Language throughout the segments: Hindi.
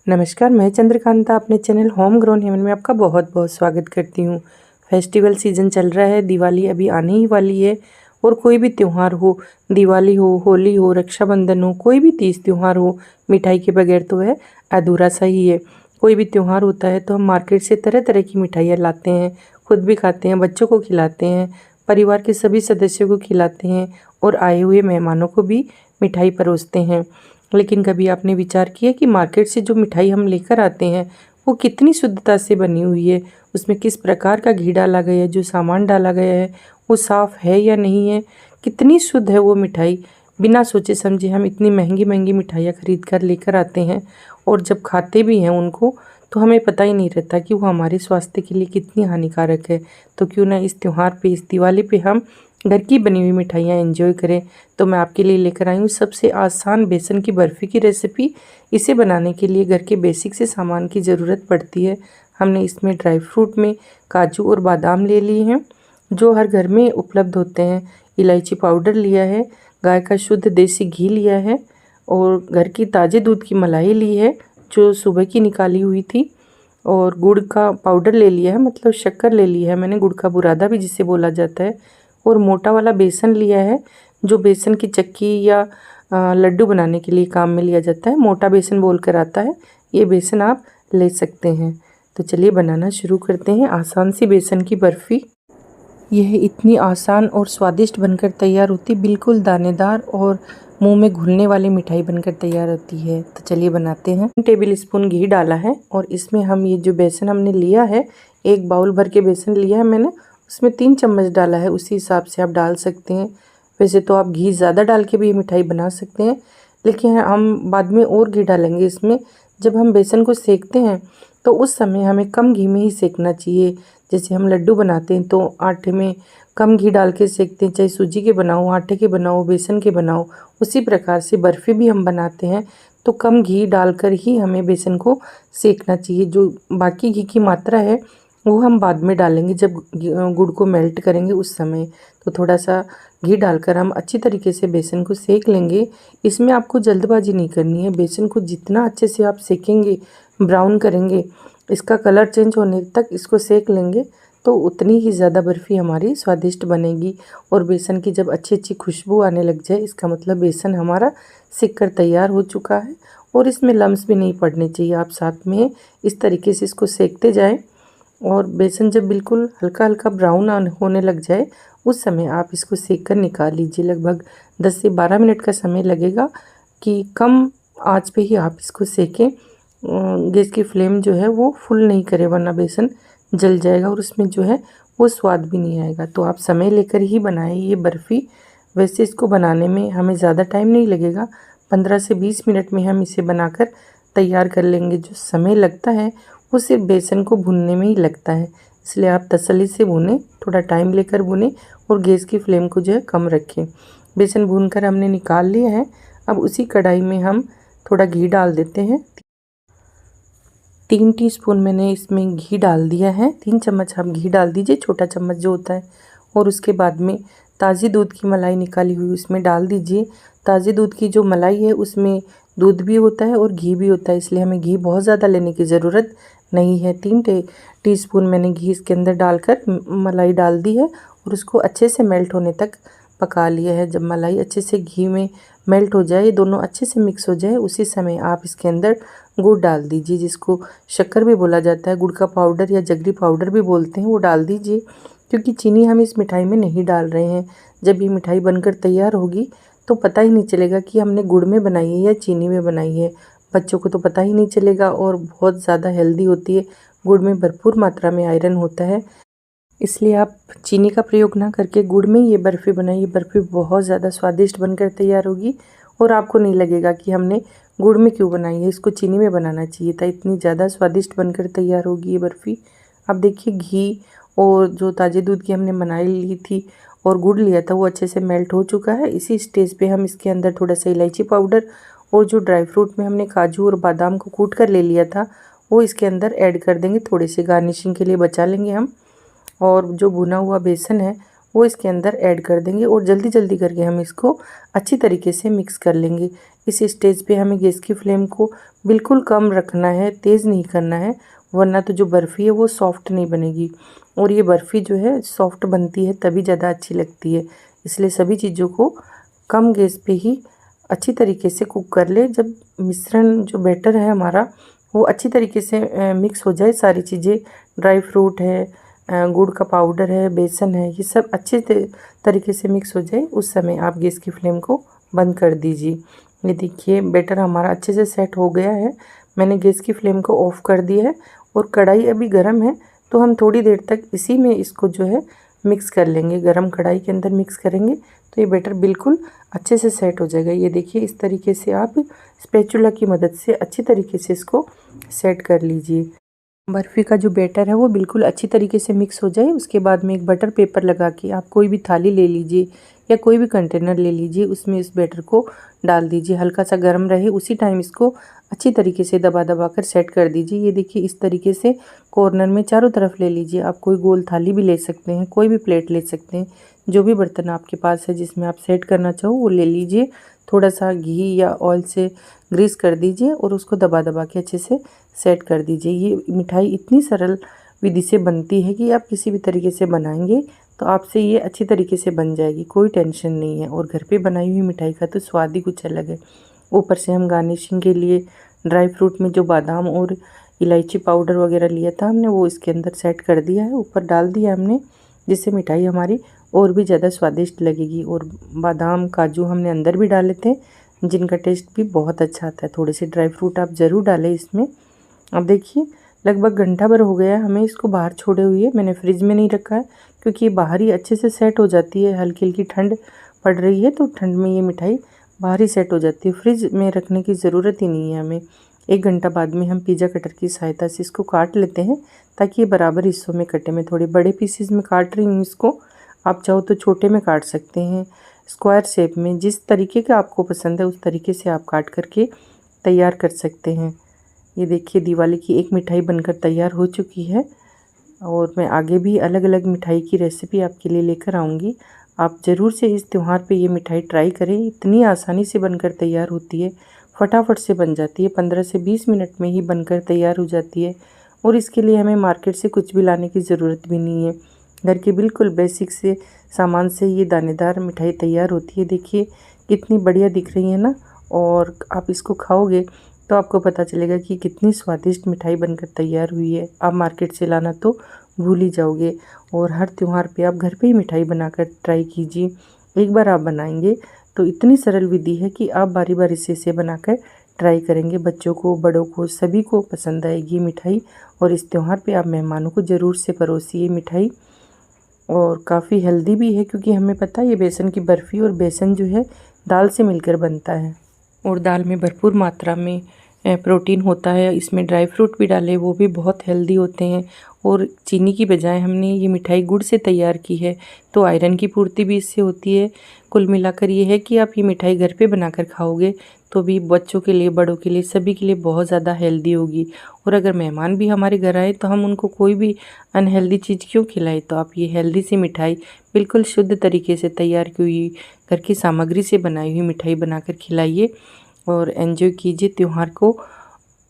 नमस्कार, मैं चंद्रकांता अपने चैनल होम ग्रोन हेवन में आपका बहुत बहुत स्वागत करती हूँ। फेस्टिवल सीज़न चल रहा है, दिवाली अभी आने ही वाली है। और कोई भी त्यौहार हो, दिवाली हो, होली हो, रक्षाबंधन हो, कोई भी तीज त्यौहार हो, मिठाई के बगैर तो है अधूरा सा ही है। कोई भी त्यौहार होता है तो हम मार्केट से तरह तरह की मिठाइयाँ लाते हैं, खुद भी खाते हैं, बच्चों को खिलाते हैं, परिवार के सभी सदस्यों को खिलाते हैं और आए हुए मेहमानों को भी मिठाई परोसते हैं। लेकिन कभी आपने विचार किया कि मार्केट से जो मिठाई हम लेकर आते हैं वो कितनी शुद्धता से बनी हुई है, उसमें किस प्रकार का घी डाला गया है, जो सामान डाला गया है वो साफ़ है या नहीं है, कितनी शुद्ध है वो मिठाई। बिना सोचे समझे हम इतनी महंगी महंगी मिठाइयाँ खरीद कर लेकर आते हैं और जब खाते भी हैं उनको तो हमें पता ही नहीं रहता कि वो हमारे स्वास्थ्य के लिए कितनी हानिकारक है। तो क्यों ना इस त्यौहार पे, इस दिवाली पे हम घर की बनी हुई मिठाइयाँ एंजॉय करें। तो मैं आपके लिए लेकर आई हूँ सबसे आसान बेसन की बर्फ़ी की रेसिपी। इसे बनाने के लिए घर के बेसिक से सामान की ज़रूरत पड़ती है। हमने इसमें ड्राई फ्रूट में काजू और बादाम ले लिए हैं जो हर घर में उपलब्ध होते हैं, इलायची पाउडर लिया है, गाय का शुद्ध देसी घी लिया है और घर की ताज़े दूध की मलाई ली है जो सुबह की निकाली हुई थी, और गुड़ का पाउडर ले लिया है, मतलब शक्कर ले लिया है मैंने, गुड़ का बुरादा भी जिसे बोला जाता है। और मोटा वाला बेसन लिया है जो बेसन की चक्की या लड्डू बनाने के लिए काम में लिया जाता है, मोटा बेसन बोल कर आता है, ये बेसन आप ले सकते हैं। तो चलिए बनाना शुरू करते हैं आसान सी बेसन की बर्फ़ी। यह इतनी आसान और स्वादिष्ट बनकर तैयार होती, बिल्कुल दानेदार और मुंह में घुलने वाली मिठाई बनकर तैयार होती है। तो चलिए बनाते हैं। 1 टेबल स्पून घी डाला है और इसमें हम ये जो बेसन हमने लिया है, 1 बाउल भर के बेसन लिया है मैंने, उसमें 3 चम्मच डाला है, उसी हिसाब से आप डाल सकते हैं। वैसे तो आप घी ज़्यादा डाल के भी मिठाई बना सकते हैं, लेकिन हम बाद में और घी डालेंगे इसमें। जब हम बेसन को सेकते हैं तो उस समय हमें कम घी में ही सेकना चाहिए। जैसे हम लड्डू बनाते हैं तो आटे में कम घी डाल के सेकते हैं, चाहे सूजी के बनाओ, आटे के बनाओ, बेसन के बनाओ। उसी प्रकार से बर्फ़ी भी हम बनाते हैं तो कम घी डालकर ही हमें बेसन को सेकना चाहिए। जो बाकी घी की मात्रा है वो हम बाद में डालेंगे, जब गुड़ को मेल्ट करेंगे उस समय। तो थोड़ा सा घी डालकर हम अच्छी तरीके से बेसन को सेक लेंगे। इसमें आपको जल्दबाजी नहीं करनी है, बेसन को जितना अच्छे से आप सेकेंगे, ब्राउन करेंगे, इसका कलर चेंज होने तक इसको सेक लेंगे तो उतनी ही ज़्यादा बर्फ़ी हमारी स्वादिष्ट बनेगी। और बेसन की जब अच्छी अच्छी खुशबू आने लग जाए, इसका मतलब बेसन हमारा सिक कर तैयार हो चुका है और इसमें लम्स भी नहीं पड़ने चाहिए। आप साथ में इस तरीके से इसको सेकते जाएं और बेसन जब बिल्कुल हल्का हल्का ब्राउन होने लग जाए उस समय आप इसको सेक कर निकाल लीजिए। लगभग 10 से 12 मिनट का समय लगेगा कि कम आंच पे ही आप इसको सेकें। गैस की फ्लेम जो है वो फुल नहीं करें, वरना बेसन जल जाएगा और उसमें जो है वो स्वाद भी नहीं आएगा। तो आप समय लेकर ही बनाएं ये बर्फ़ी। वैसे इसको बनाने में हमें ज़्यादा टाइम नहीं लगेगा, 15 से 20 मिनट में हम इसे बनाकर तैयार कर लेंगे। जो समय लगता है वो सिर्फ बेसन को भूनने में ही लगता है, इसलिए आप तसल्ली से भूनें, थोड़ा टाइम लेकर भूनें और गैस की फ्लेम को जो है कम रखें। बेसन भूनकर हमने निकाल लिया है। अब उसी कढ़ाई में हम थोड़ा घी डाल देते हैं। 3 टीस्पून मैंने इसमें घी डाल दिया है, 3 चम्मच आप घी डाल दीजिए, छोटा चम्मच जो होता है। और उसके बाद में ताज़ी दूध की मलाई निकाली हुई उसमें डाल दीजिए। ताज़ी दूध की जो मलाई है उसमें दूध भी होता है और घी भी होता है, इसलिए हमें घी बहुत ज़्यादा लेने की ज़रूरत नहीं है। 3 टीस्पून मैंने घी इसके अंदर डालकर मलाई डाल दी है और उसको अच्छे से मेल्ट होने तक पका लिया है। जब मलाई अच्छे से घी में मेल्ट हो जाए, दोनों अच्छे से मिक्स हो जाए, उसी समय आप इसके अंदर गुड़ डाल दीजिए, जिसको शक्कर भी बोला जाता है, गुड़ का पाउडर या जगरी पाउडर भी बोलते हैं, वो डाल दीजिए। क्योंकि चीनी हम इस मिठाई में नहीं डाल रहे हैं। जब ये मिठाई बनकर तैयार होगी तो पता ही नहीं चलेगा कि हमने गुड़ में बनाई है या चीनी में बनाई है। बच्चों को तो पता ही नहीं चलेगा और बहुत ज़्यादा हेल्दी होती है। गुड़ में भरपूर मात्रा में आयरन होता है, इसलिए आप चीनी का प्रयोग ना करके गुड़ में ये बर्फ़ी बनाइए। बर्फ़ी बहुत ज़्यादा स्वादिष्ट बनकर तैयार होगी और आपको नहीं लगेगा कि हमने गुड़ में क्यों बनाई है, इसको चीनी में बनाना चाहिए था। इतनी ज़्यादा स्वादिष्ट बनकर तैयार होगी ये बर्फ़ी। अब देखिए घी और जो ताज़े दूध की हमने मलाई ली थी और गुड़ लिया था वो अच्छे से मेल्ट हो चुका है। इसी स्टेज पे हम इसके अंदर थोड़ा सा इलायची पाउडर और जो ड्राई फ्रूट में हमने काजू और बादाम को कूट कर ले लिया था वो इसके अंदर ऐड कर देंगे, थोड़े से गार्निशिंग के लिए बचा लेंगे हम। और जो भुना हुआ बेसन है वो इसके अंदर ऐड कर देंगे और जल्दी जल्दी करके हम इसको अच्छी तरीके से मिक्स कर लेंगे। इस स्टेज पे हमें गैस की फ्लेम को बिल्कुल कम रखना है, तेज़ नहीं करना है, वरना तो जो बर्फ़ी है वो सॉफ्ट नहीं बनेगी। और ये बर्फ़ी जो है सॉफ्ट बनती है तभी ज़्यादा अच्छी लगती है। इसलिए सभी चीज़ों को कम गैस पे ही अच्छी तरीके से कुक कर ले। जब मिश्रण जो बैटर है हमारा वो अच्छी तरीके से मिक्स हो जाए, सारी चीज़ें, ड्राई फ्रूट है, गुड़ का पाउडर है, बेसन है, ये सब अच्छे तरीके से मिक्स हो जाए, उस समय आप गैस की फ्लेम को बंद कर दीजिए। ये देखिए बैटर हमारा अच्छे से सेट हो गया है। मैंने गैस की फ्लेम को ऑफ़ कर दिया है और कढ़ाई अभी गर्म है, तो हम थोड़ी देर तक इसी में इसको जो है मिक्स कर लेंगे। गरम कढ़ाई के अंदर मिक्स करेंगे तो ये बैटर बिल्कुल अच्छे से सेट हो जाएगा। ये देखिए इस तरीके से आप स्पैचुला की मदद से अच्छी तरीके से इसको सेट कर लीजिए। बर्फ़ी का जो बैटर है वो बिल्कुल अच्छी तरीके से मिक्स हो जाए, उसके बाद में एक बटर पेपर लगा के आप कोई भी थाली ले लीजिए या कोई भी कंटेनर ले लीजिए, उसमें इस बैटर को डाल दीजिए। हल्का सा गर्म रहे उसी टाइम इसको अच्छी तरीके से दबा दबा कर सेट कर दीजिए। ये देखिए इस तरीके से कॉर्नर में चारों तरफ ले लीजिए। आप कोई गोल थाली भी ले सकते हैं, कोई भी प्लेट ले सकते हैं, जो भी बर्तन आपके पास है जिसमें आप सेट करना चाहो वो ले लीजिए। थोड़ा सा घी या ऑयल से ग्रीस कर दीजिए और उसको दबा दबा के अच्छे से सेट कर दीजिए। ये मिठाई इतनी सरल विधि से बनती है कि आप किसी भी तरीके से बनाएंगे तो आपसे ये अच्छी तरीके से बन जाएगी, कोई टेंशन नहीं है। और घर पे बनाई हुई मिठाई का तो स्वाद ही कुछ अलग है। ऊपर से हम गार्निशिंग के लिए ड्राई फ्रूट में जो बादाम और इलायची पाउडर वगैरह लिया था हमने, वो इसके अंदर सेट कर दिया है, ऊपर डाल दिया हमने, जिससे मिठाई हमारी और भी ज़्यादा स्वादिष्ट लगेगी। और बादाम काजू हमने अंदर भी डाले थे, जिनका टेस्ट भी बहुत अच्छा आता है। थोड़े से ड्राई फ्रूट आप ज़रूर डालें इसमें। अब देखिए लगभग घंटा भर हो गया हमें इसको बाहर छोड़े हुए। मैंने फ्रिज में नहीं रखा है क्योंकि ये बाहर ही अच्छे से सेट हो जाती है। हल्की हल्की ठंड पड़ रही है तो ठंड में ये मिठाई बाहर ही सेट हो जाती है, फ्रिज में रखने की ज़रूरत ही नहीं है हमें। 1 घंटा बाद में हम पिज़्ज़ा कटर की सहायता से इसको काट लेते हैं ताकि ये बराबर हिस्सों में कटे। मैं थोड़े बड़े पीसेस में काट रही हूँ इसको, आप चाहो तो छोटे में काट सकते हैं, स्क्वायर शेप में, जिस तरीके का आपको पसंद है उस तरीके से आप काट करके तैयार कर सकते हैं। ये देखिए दिवाली की एक मिठाई बनकर तैयार हो चुकी है और मैं आगे भी अलग अलग मिठाई की रेसिपी आपके लिए लेकर आऊँगी। आप ज़रूर से इस त्यौहार पे ये मिठाई ट्राई करें। इतनी आसानी से बनकर तैयार होती है, फटाफट से बन जाती है, 15 से 20 मिनट में ही बनकर तैयार हो जाती है। और इसके लिए हमें मार्केट से कुछ भी लाने की ज़रूरत भी नहीं है, घर के बिल्कुल बेसिक से सामान से ये दानेदार मिठाई तैयार होती है। देखिए कितनी बढ़िया दिख रही है ना, और आप इसको खाओगे तो आपको पता चलेगा कि कितनी स्वादिष्ट मिठाई बनकर तैयार हुई है। आप मार्केट से लाना तो भूल ही जाओगे। और हर त्यौहार पे आप घर पे ही मिठाई बनाकर ट्राई कीजिए। एक बार आप बनाएंगे तो इतनी सरल विधि है कि आप बारी बारी से इसे बनाकर ट्राई करेंगे। बच्चों को, बड़ों को, सभी को पसंद आएगी ये मिठाई। और इस त्यौहार पे आप मेहमानों को ज़रूर से परोसिए मिठाई। और काफ़ी हेल्दी भी है क्योंकि हमें पता है ये बेसन की बर्फ़ी और बेसन जो है दाल से मिलकर बनता है और दाल में भरपूर मात्रा में प्रोटीन होता है। इसमें ड्राई फ्रूट भी डाले, वो भी बहुत हेल्दी होते हैं। और चीनी की बजाय हमने ये मिठाई गुड़ से तैयार की है तो आयरन की पूर्ति भी इससे होती है। कुल मिलाकर ये है कि आप ये मिठाई घर पे बनाकर खाओगे तो भी बच्चों के लिए, बड़ों के लिए, सभी के लिए बहुत ज़्यादा हेल्दी होगी। और अगर मेहमान भी हमारे घर आए तो हम उनको कोई भी अनहेल्दी चीज़ क्यों खिलाएं, तो आप ये हेल्दी सी मिठाई बिल्कुल शुद्ध तरीके से तैयार की हुई घर की सामग्री से बनाई हुई मिठाई बनाकर खिलाइए और एंजॉय कीजिए त्यौहार को।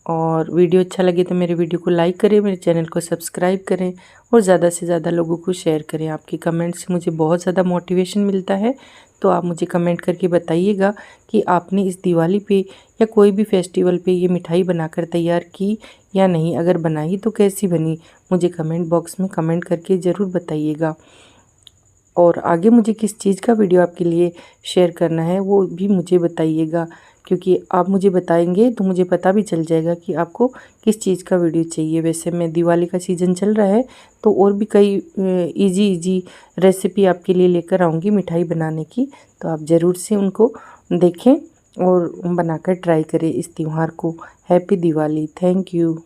और वीडियो अच्छा लगे तो मेरे वीडियो को लाइक करें, मेरे चैनल को सब्सक्राइब करें और ज़्यादा से ज़्यादा लोगों को शेयर करें। आपके कमेंट से मुझे बहुत ज़्यादा मोटिवेशन मिलता है, तो आप मुझे कमेंट करके बताइएगा कि आपने इस दिवाली पे या कोई भी फेस्टिवल पे ये मिठाई बनाकर तैयार की या नहीं। अगर बनाई तो कैसी बनी, मुझे कमेंट बॉक्स में कमेंट करके ज़रूर बताइएगा। और आगे मुझे किस चीज़ का वीडियो आपके लिए शेयर करना है वो भी मुझे बताइएगा, क्योंकि आप मुझे बताएंगे तो मुझे पता भी चल जाएगा कि आपको किस चीज़ का वीडियो चाहिए। वैसे मैं दिवाली का सीज़न चल रहा है तो और भी कई इजी रेसिपी आपके लिए लेकर आऊँगी मिठाई बनाने की, तो आप ज़रूर से उनको देखें और बनाकर ट्राई करें इस त्यौहार को। हैप्पी दिवाली। Thank you.